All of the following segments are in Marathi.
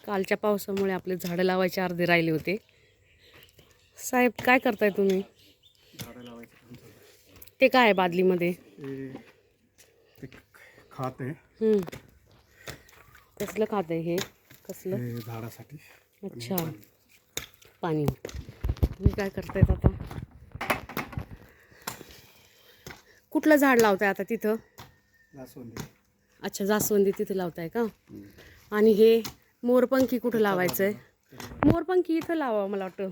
कालच्या पावसामुळे आपले झाडं लावायचे अर्धे राहिले होते. साहेब काय करताय तुम्ही? झाडं लावायचं काम चालू आहे. ते काय आहे बादलीमध्ये? ते खात आहे. कसलं खात आहे हे? कसलं? हे झाडासाठी. अच्छा, पाणी. तुम्ही काय करतायत आता? कुठलं झाड लावताय आता तिथं? जास्वंदी. अच्छा, जास्वंदी तिथं लावताय का? आणि हे मोरपंखी कुठं लावायचं आहे? मोरपंखी इथं लावा मला वाटतं.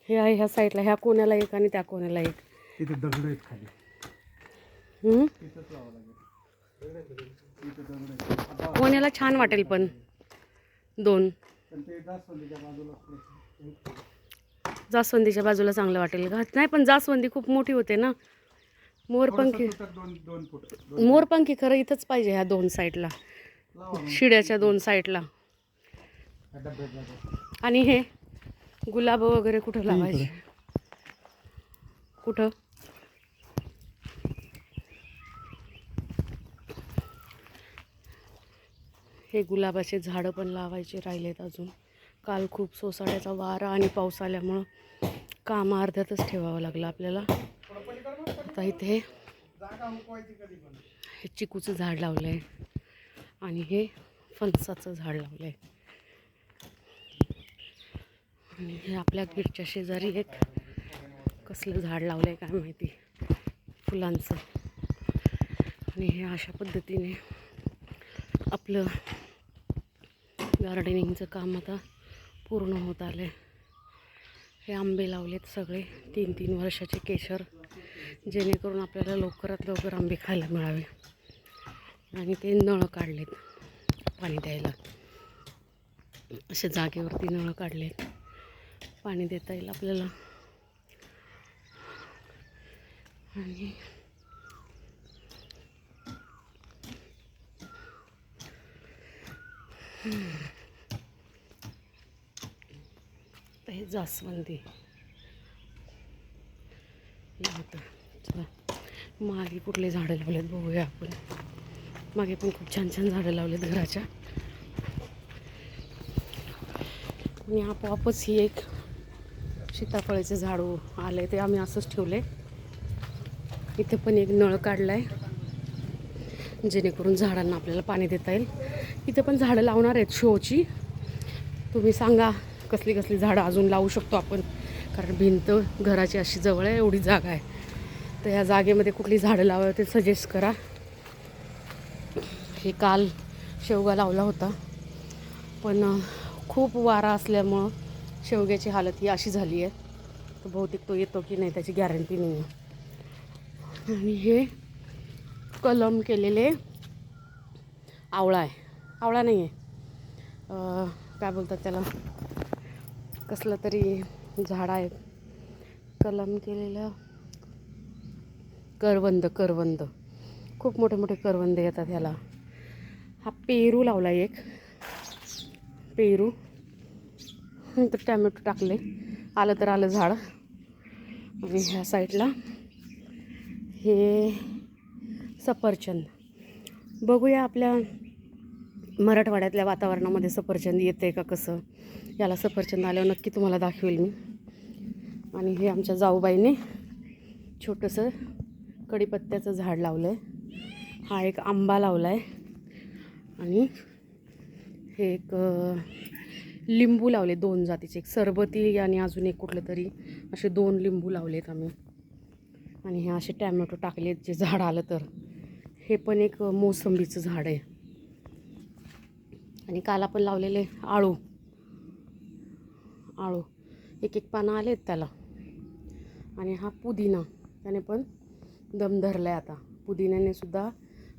हे आहे ह्या साईडला, ह्या कोण्याला एक आणि त्या कोण्याला एक. तिथे दगड आहेत खाली. तिथंच लावावं लागेल. तिथे दगड आहेत. कोण्याला छान वाटेल पण दोन. पण ते जास्वंदीच्या बाजूला जास्वंदीच्या बाजूला चांगलं वाटेल का? नाही, पण जास्वंदी खूप मोठी होते ना. मोरपंखी दोन फूट. मोरपंखी खरं इथंच पाहिजे, ह्या दोन साईडला, शिड्याच्या दोन साईडला. आणि हे गुलाब वगैरे कुठं लावायचे? कुठं? हे गुलाबाचे झाडं पण लावायचे राहिलेत अजून. काल खूप सोसाट्याचा वारा आणि पाऊस आल्यामुळं काम अर्ध्यातच ठेवावं लागलं आपल्याला. आता इथे हे चिकूचं झाड लावलं आहे आणि हे फणसाचं झाड लावलं आहे. आणि हे आपल्या गेटच्या शेजारी एक कसलं झाड लावलं आहे काय माहिती, फुलांचं. आणि हे अशा पद्धतीने आपलं गार्डनिंगचं काम आता पूर्ण होत आलं आहे. हे आंबे लावलेत सगळे 3-3 वर्षाचे केशर, जेणेकरून आपल्याला लवकरात लवकर आंबे खायला मिळावे. आणि ते नळ काढलेत पाणी द्यायला, अशा जागेवरती नळ काढलेत, पाणी देता येईल आपल्याला. आणि हे जास्वंदी हे होतं. चला, मागे कुठले झाडं लावलेत बघूया आपण. मागे पण खूप छान छान झाडं लावलेत घराच्या. आणि आपोआपच ही एक सीताफळाचं झाड आलं आहे, ते आम्ही असंच ठेवलं आहे. इथे पण एक नळ काढला आहे, जेणेकरून झाडांना आपल्याला पाणी देता येईल. इथे पण झाडं लावणार आहेत शोची. तुम्ही सांगा कसली कसली झाडं अजून लावू शकतो आपण, कारण भिंत घराची अशी जवळ आहे, एवढी जागा आहे. तर ह्या जागेमध्ये कुठली झाडं लावावी ते सजेस्ट करा. हे काल शेवगा लावला होता, पण खूप वारा असल्यामुळं शेवग्याची हालत ही अशी झाली आहे. तर बहुतेक तो येतो की नाही त्याची गॅरंटी नाही आहे. आणि हे कलम केलेले आवळा आहे, आवळा नाही आहे, काय बोलतात त्याला, कसलं तरी झाड आहे, कलम केलेलं करवंद. खूप मोठे मोठे करवंद येतात ह्याला. हा पेरू लावला एक, पेरू. तर टॅमॅटो टाकले, आलं तर आलं झाड. आणि ह्या साईडला हे सफरचंद. बघूया आपल्या मराठवाड्यातल्या वातावरणामध्ये सफरचंद येते का कसं. याला सफरचंद आल्यावर नक्की तुम्हाला दाखवेल मी. आणि हे आमच्या जाऊबाईने छोटंसं कढीपत्त्याचं झाड लावलं आहे. हा एक आंबा लावला आहे. आणि हे एक लिंबू लावले 2 जातीचे, एक सरबती आणि अजून एक कुठलं तरी, असे 2 लिंबू लावलेत आम्ही. आणि हे असे टॅमॅटो टाकलेत जे झाड आलं तर. हे पण एक मोसंबीचं झाड आहे. आणि काल आपण लावलेले आळू एक पानं आलेत त्याला. आणि हा पुदिना, त्याने पण दम धरला आहे आता. पुदिन्याने सुद्धा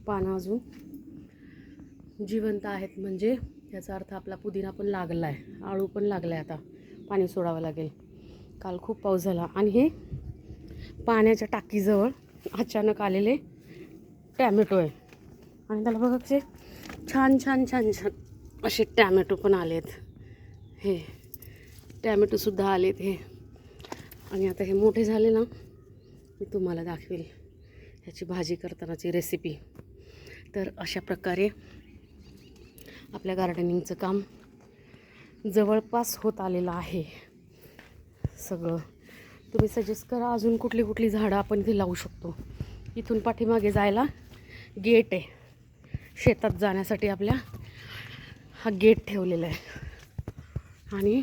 पानं अजून जिवंत आहेत, म्हणजे याचा अर्थ आपला पुदिना पण लागला आहे, आळू पण लागला आहे. आता पाणी सोडावं लागेल, काल खूप पाऊस झाला. आणि हे पाण्याच्या टाकीजवळ अचानक आलेले टॅमॅटो आहे. आणि त्याला बघा कसे छान छान छान छान असे टॅमॅटो पण आलेत. हे टॅमॅटोसुद्धा आलेत हे. आणि आता हे मोठे झाले ना, मी तुम्हाला दाखवेल ह्याची भाजी करतानाची रेसिपी. तर अशा प्रकारे आपल्या गार्डनिंगचं काम जवळपास होत आलेलं आहे सगळं. तुम्ही सजेस्ट करा अजून कुठली कुठली झाडं आपण इथे लावू शकतो. इथून पाठीमागे जायला गेट आहे, शेतात जाण्यासाठी आपल्या हा गेट ठेवलेला आहे. आणि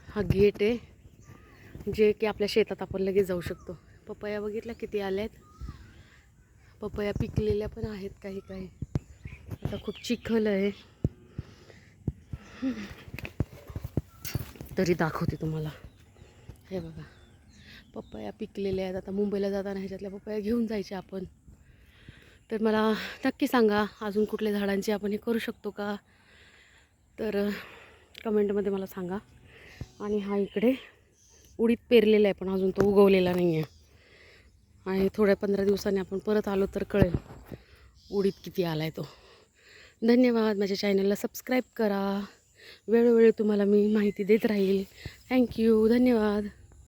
हा गेट आहे जे की आपल्या शेतात आपण लगेच जाऊ शकतो. पपया बघितल्या किती आल्या आहेत. पपया पिकलेल्या पण आहेत काही काही. आता खूप चिखल आहे तरी दाखवते तुम्हाला. हे बघा पपया पिकलेल्या आहेत. आता मुंबईला जाताना ह्याच्यातल्या पपया घेऊन जायच्या आपण. तर मला नक्की सांगा अजून कुठल्या झाडांची आपण हे करू शकतो का, तर कमेंटमध्ये मला सांगा. आणि हा इकडे उडीद पेरलेला आहे पण अजून तो उगवलेला नाही आहे. आणि थोड्या 15 दिवसांनी आपण परत आलो तर कळेल उडीद किती आला आहे तो. धन्यवाद. माझ्या चॅनलला सबस्क्राईब करा. वेळोवेळी तुम्हाला मी माहिती देत राहील. थँक्यू. धन्यवाद.